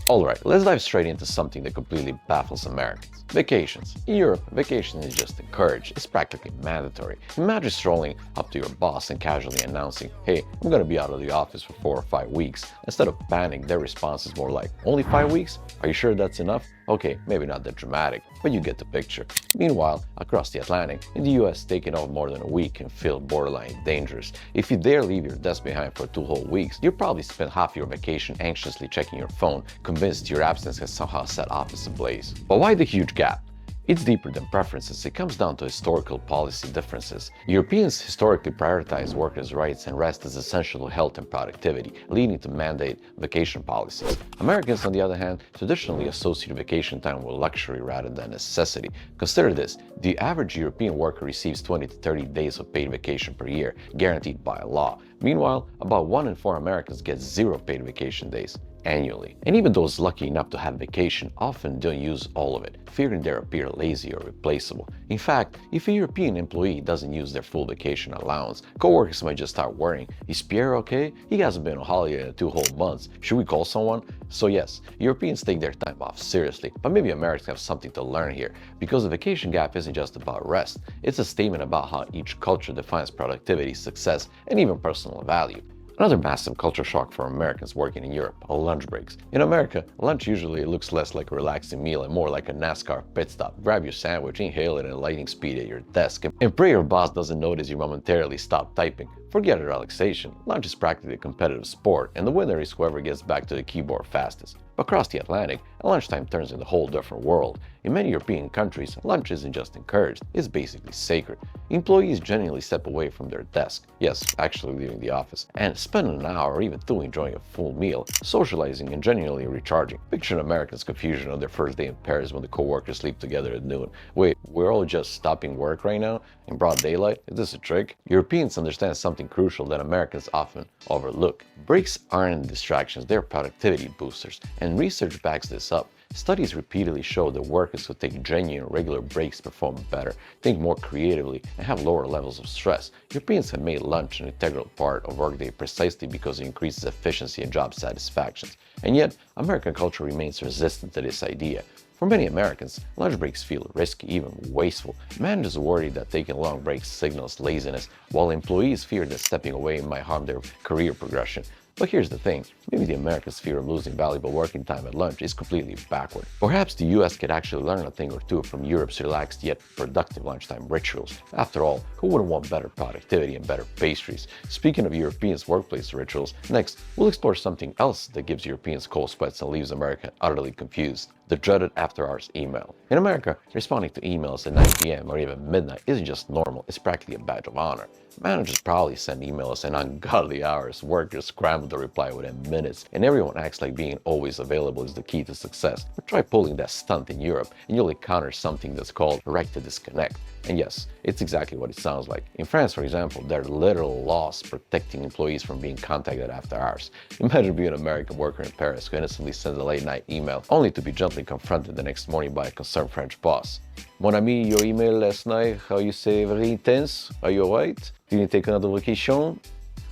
Alright, let's dive straight into something that completely baffles Americans. Vacations. In Europe, vacation is just encouraged, it's practically mandatory. Imagine strolling up to your boss and casually announcing, "Hey, I'm gonna be out of the office for 4 or 5 weeks." Instead of panic, their response is more like, "Only 5 weeks? Are you sure that's enough?" Okay, maybe not that dramatic, but you get the picture. Meanwhile, across the Atlantic, in the US, taking off more than a week can feel borderline dangerous. If you dare leave your desk behind for 2 whole weeks, you'll probably spend half your vacation anxiously checking your phone, convinced your absence has somehow set office ablaze. But why the huge gap? It's deeper than preferences. It comes down to historical policy differences. Europeans historically prioritize workers' rights and rest as essential to health and productivity, leading to mandate vacation policies. Americans, on the other hand, traditionally associate vacation time with luxury rather than necessity. Consider this: the average European worker receives 20 to 30 days of paid vacation per year, guaranteed by law. Meanwhile, about 1 in 4 Americans get 0 paid vacation days annually. And even those lucky enough to have vacation often don't use all of it, fearing they appear lazy or replaceable. In fact, if a European employee doesn't use their full vacation allowance, coworkers might just start worrying, "Is Pierre okay? He hasn't been on holiday in 2 whole months. Should we call someone?" So yes, Europeans take their time off seriously, but maybe Americans have something to learn here, because the vacation gap isn't just about rest. It's a statement about how each culture defines productivity, success, and even personal value. Another massive culture shock for Americans working in Europe are lunch breaks. In America, lunch usually looks less like a relaxing meal and more like a NASCAR pit stop. Grab your sandwich, inhale it at lightning speed at your desk, and pray your boss doesn't notice you momentarily stop typing. Forget relaxation. Lunch is practically a competitive sport, and the winner is whoever gets back to the keyboard fastest. Across the Atlantic, lunchtime turns into a whole different world. In many European countries, lunch isn't just encouraged, it's basically sacred. Employees genuinely step away from their desk, yes, actually leaving the office, and spend an hour or even 2 enjoying a full meal, socializing and genuinely recharging. Picture an American's confusion on their first day in Paris when the co-workers sleep together at noon. Wait, we're all just stopping work right now? In broad daylight? Is this a trick? Europeans understand something crucial that Americans often overlook. Breaks aren't distractions, they're productivity boosters, and research backs this up. Studies repeatedly show that workers who take genuine, regular breaks perform better, think more creatively, and have lower levels of stress. Europeans have made lunch an integral part of workday precisely because it increases efficiency and job satisfaction. And yet, American culture remains resistant to this idea. For many Americans, lunch breaks feel risky, even wasteful. Managers worry that taking long breaks signals laziness, while employees fear that stepping away might harm their career progression. But here's the thing, maybe the Americans' fear of losing valuable working time at lunch is completely backward. Perhaps the US could actually learn a thing or two from Europe's relaxed yet productive lunchtime rituals. After all, who wouldn't want better productivity and better pastries? Speaking of Europeans' workplace rituals, next, we'll explore something else that gives Europeans cold sweats and leaves America utterly confused: the dreaded after-hours email. In America, responding to emails at 9 p.m. or even midnight isn't just normal, it's practically a badge of honor. Managers probably send emails at ungodly hours, workers scramble to reply within minutes, and everyone acts like being always available is the key to success. But try pulling that stunt in Europe, and you'll encounter something that's called right to disconnect. And yes, it's exactly what it sounds like. In France, for example, there are literal laws protecting employees from being contacted after hours. Imagine being an American worker in Paris who innocently sends a late-night email, only to be gently confronted the next morning by a concerned French boss. "Mon ami, your email last night, how you say, very intense? Are you alright? Did you take another vacation?"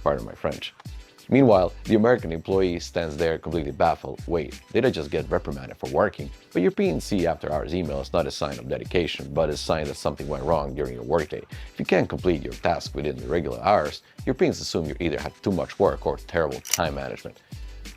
Pardon my French. Meanwhile, the American employee stands there completely baffled. Wait, did I just get reprimanded for working? But Europeans see after-hours emails not as a sign of dedication, but as a sign that something went wrong during your workday. If you can't complete your task within the regular hours, Europeans assume you either have too much work or terrible time management.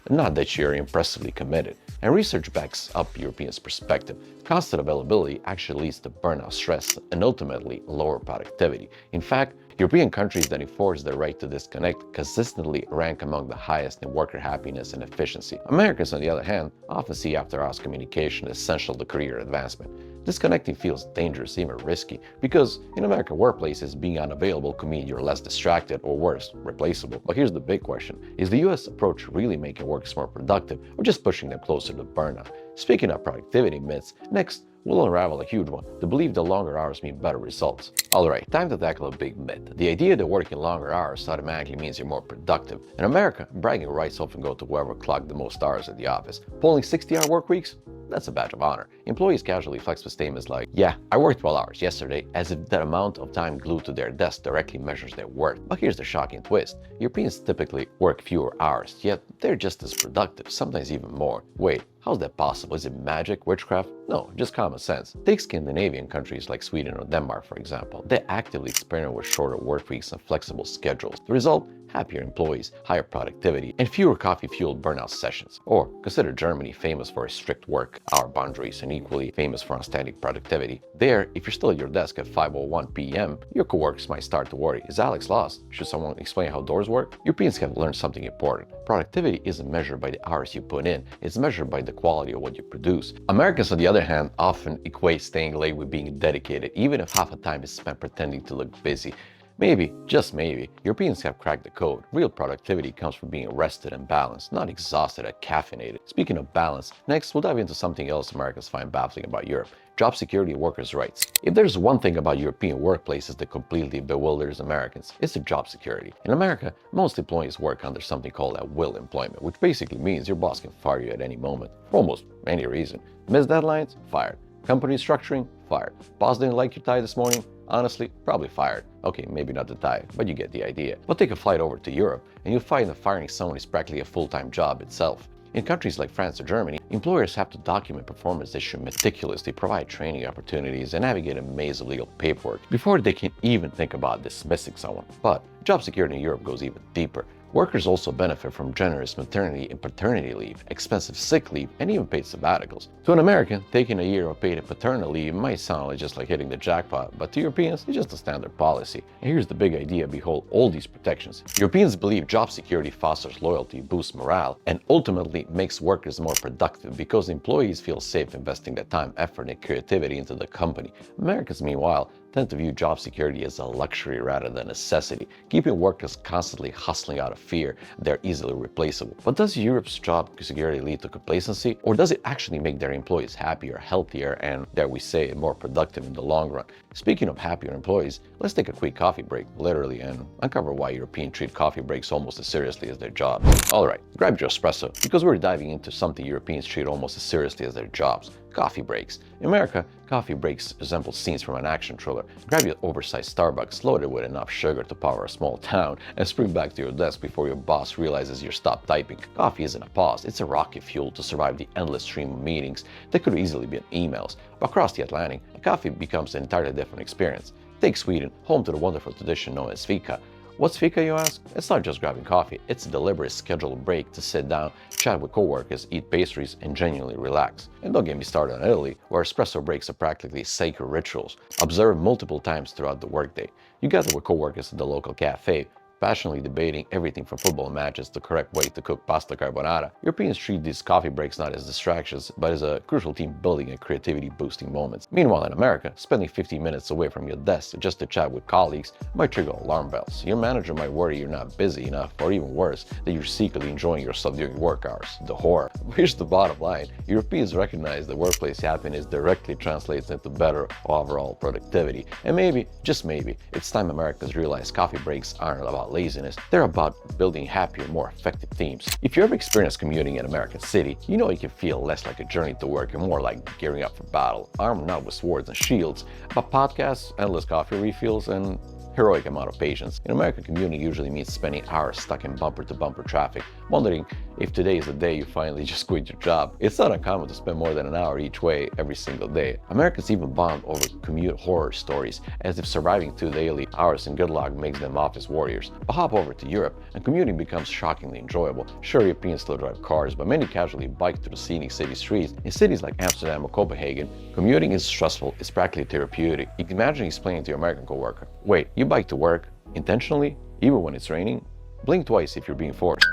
Not that you're impressively committed. And research backs up Europeans' perspective. Constant availability actually leads to burnout, stress, and ultimately lower productivity. In fact, European countries that enforce the right to disconnect consistently rank among the highest in worker happiness and efficiency. Americans, on the other hand, often see after-hours communication as essential to career advancement. Disconnecting feels dangerous, even risky, because in American workplaces, being unavailable could mean you're less distracted or worse, replaceable. But here's the big question: is the US approach really making workers more productive or just pushing them closer to burnout? Speaking of productivity myths, next, we'll unravel a huge one: the belief that longer hours mean better results. Alright, time to tackle a big myth: the idea that working longer hours automatically means you're more productive. In America, bragging rights often go to whoever clocked the most hours at the office. Pulling 60-hour work weeks? that's a badge of honor. Employees casually flex with statements like, yeah, I worked 12 hours yesterday, as if that amount of time glued to their desk directly measures their worth. But here's the shocking twist. Europeans typically work fewer hours, yet they're just as productive, sometimes even more. Wait, how's that possible? Is it magic, witchcraft? No, just common sense. Take Scandinavian countries like Sweden or Denmark, for example. They actively experiment with shorter work weeks and flexible schedules. The result? Happier employees, higher productivity, and fewer coffee-fueled burnout sessions. Or consider Germany, famous for strict work hour boundaries and equally famous for outstanding productivity. There, if you're still at your desk at 5:01 p.m., your coworkers might start to worry, is Alex lost? Should someone explain how doors work? Europeans have learned something important. Productivity isn't measured by the hours you put in, it's measured by the quality of what you produce. Americans, on the other hand, often equate staying late with being dedicated, even if half the time is spent pretending to look busy. Maybe, just maybe, Europeans have cracked the code. Real productivity comes from being rested and balanced, not exhausted and caffeinated. Speaking of balance, next we'll dive into something else Americans find baffling about Europe: job security and workers' rights. If there's one thing about European workplaces that completely bewilders Americans, it's the job security. In America, most employees work under something called at-will employment, which basically means your boss can fire you at any moment, for almost any reason. Missed deadlines? Fired. Company restructuring? Fired. Boss didn't like your tie this morning? Honestly, probably fired. Okay, maybe not the tie, but you get the idea. But take a flight over to Europe, and you'll find that firing someone is practically a full-time job itself. In countries like France or Germany, employers have to document performance issues meticulously, provide training opportunities, and navigate a maze of legal paperwork before they can even think about dismissing someone. But job security in Europe goes even deeper. Workers also benefit from generous maternity and paternity leave, expensive sick leave, and even paid sabbaticals. To an American, taking a year of paid paternal leave might sound just like hitting the jackpot, but to Europeans, it's just a standard policy. And here's the big idea behind all these protections. Europeans believe job security fosters loyalty, boosts morale, and ultimately makes workers more productive because employees feel safe investing their time, effort, and creativity into the company. Americans, meanwhile, tend to view job security as a luxury rather than a necessity, keeping workers constantly hustling out of fear they're easily replaceable. But does Europe's job security lead to complacency, or does it actually make their employees happier, healthier, and, dare we say, more productive in the long run? Speaking of happier employees, let's take a quick coffee break, literally, and uncover why Europeans treat coffee breaks almost as seriously as their jobs. Alright, grab your espresso, because we're diving into something Europeans treat almost as seriously as their jobs: coffee breaks. In America, coffee breaks resemble scenes from an action thriller. Grab your oversized Starbucks loaded with enough sugar to power a small town and sprint back to your desk before your boss realizes you're stopped typing. Coffee isn't a pause, it's a rocket fuel to survive the endless stream of meetings that could easily be emails. But across the Atlantic, coffee becomes an entirely different experience. Take Sweden, home to the wonderful tradition known as fika. What's fika, you ask? It's not just grabbing coffee, it's a deliberate scheduled break to sit down, chat with coworkers, eat pastries, and genuinely relax. And don't get me started on Italy, where espresso breaks are practically sacred rituals, observed multiple times throughout the workday. You gather with coworkers at the local cafe, passionately debating everything from football matches to the correct way to cook pasta carbonara. Europeans treat these coffee breaks not as distractions, but as a crucial team-building and creativity-boosting moments. Meanwhile, in America, spending 15 minutes away from your desk just to chat with colleagues might trigger alarm bells. Your manager might worry you're not busy enough, or even worse, that you're secretly enjoying yourself during work hours. The horror. Here's the bottom line. Europeans recognize that workplace happiness directly translates into better overall productivity. And maybe, just maybe, it's time Americans realize coffee breaks aren't about laziness, they're about building happier, more effective teams. If you ever experienced commuting in American city, you know it can feel less like a journey to work and more like gearing up for battle, armed not with swords and shields, but podcasts, endless coffee refills, and heroic amount of patience. In America, commuting usually means spending hours stuck in bumper-to-bumper traffic, wondering if today is the day you finally just quit your job. It's not uncommon to spend more than an hour each way every single day. Americans even bond over commute horror stories, as if surviving 2 daily hours in good luck makes them office warriors. But hop over to Europe, and commuting becomes shockingly enjoyable. Sure, Europeans still drive cars, but many casually bike through the scenic city streets. In cities like Amsterdam or Copenhagen, commuting is stressful, it's practically therapeutic. You can imagine explaining to your American coworker, wait, you bike to work intentionally, even when it's raining? Blink twice if you're being forced.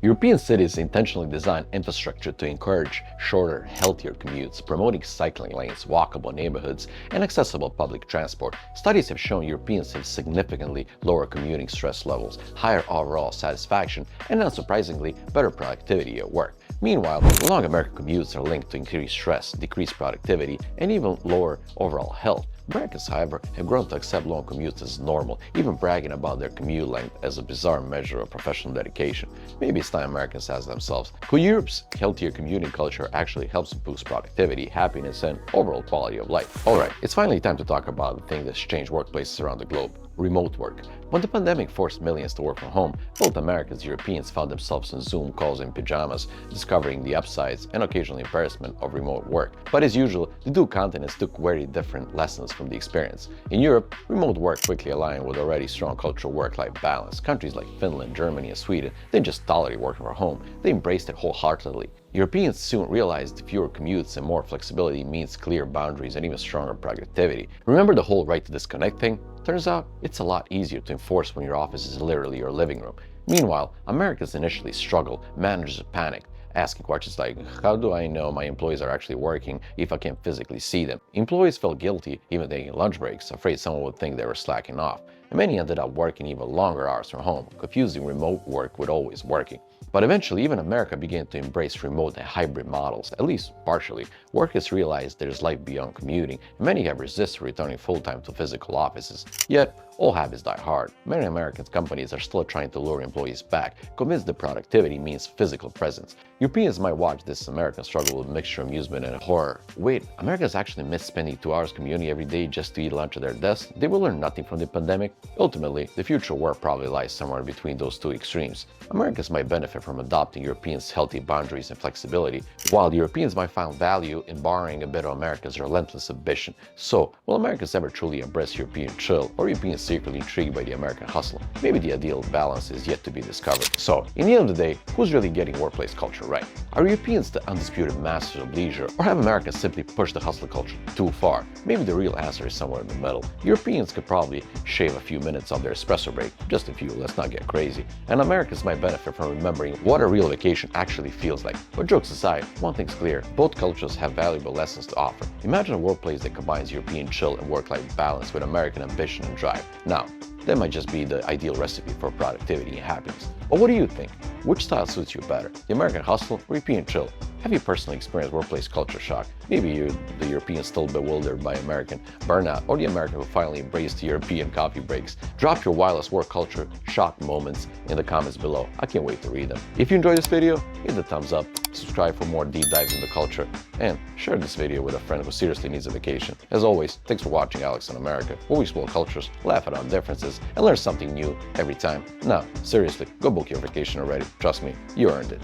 European cities intentionally design infrastructure to encourage shorter, healthier commutes, promoting cycling lanes, walkable neighborhoods, and accessible public transport. Studies have shown Europeans have significantly lower commuting stress levels, higher overall satisfaction, and unsurprisingly, better productivity at work. Meanwhile, long American commutes are linked to increased stress, decreased productivity, and even lower overall health. Americans, however, have grown to accept long commutes as normal, even bragging about their commute length as a bizarre measure of professional dedication. Maybe it's time Americans ask themselves, could Europe's healthier commuting culture actually helps boost productivity, happiness, and overall quality of life? Alright, it's finally time to talk about the thing that's changed workplaces around the globe. Remote work. When the pandemic forced millions to work from home, both Americans and Europeans found themselves on Zoom calls in pajamas, discovering the upsides and occasional embarrassment of remote work. But as usual, the two continents took very different lessons from the experience. In Europe, remote work quickly aligned with already strong cultural work-life balance. Countries like Finland, Germany, and Sweden didn't just tolerate working from home, they embraced it wholeheartedly. Europeans soon realized fewer commutes and more flexibility means clear boundaries and even stronger productivity. Remember the whole right to disconnect thing? Turns out, it's a lot easier to enforce when your office is literally your living room. Meanwhile, Americans initially struggled, managers panicked, asking questions like, how do I know my employees are actually working if I can't physically see them? Employees felt guilty even taking lunch breaks, afraid someone would think they were slacking off. And many ended up working even longer hours from home, confusing remote work with always working. But eventually, even America began to embrace remote and hybrid models, at least partially. Workers realized there's life beyond commuting, and many have resisted returning full-time to physical offices. Yet, all habits die hard. Many American companies are still trying to lure employees back, convinced that productivity means physical presence. Europeans might watch this American struggle with mixture of amusement and horror. Wait, Americans actually miss spending 2 hours commuting every day just to eat lunch at their desk? They will learn nothing from the pandemic? Ultimately, the future of work probably lies somewhere between those two extremes. Americans might benefit from adopting Europeans' healthy boundaries and flexibility, while Europeans might find value in borrowing a bit of Americans' relentless ambition. So, will Americans ever truly embrace European chill, or Europeans secretly intrigued by the American hustle? Maybe the ideal balance is yet to be discovered. So, in the end of the day, who's really getting workplace culture right? Are Europeans the undisputed masters of leisure, or have Americans simply pushed the hustle culture too far? Maybe the real answer is somewhere in the middle. Europeans could probably shave a few minutes on their espresso break, just a few, let's not get crazy. And Americans might benefit from remembering what a real vacation actually feels like. But jokes aside, one thing's clear, both cultures have valuable lessons to offer. Imagine a workplace that combines European chill and work-life balance with American ambition and drive. Now, that might just be the ideal recipe for productivity and happiness. But what do you think? Which style suits you better? The American hustle or European chill? Have you personally experienced workplace culture shock? Maybe you're the European still bewildered by American burnout, or the American who finally embraced European coffee breaks. Drop your wildest work culture shock moments in the comments below. I can't wait to read them. If you enjoyed this video, hit the thumbs up, subscribe for more deep dives into culture, and share this video with a friend who seriously needs a vacation. As always, thanks for watching Alex in America, where we explore cultures, laugh at our differences, and learn something new every time. Now, seriously, go book your vacation already. Trust me, you earned it.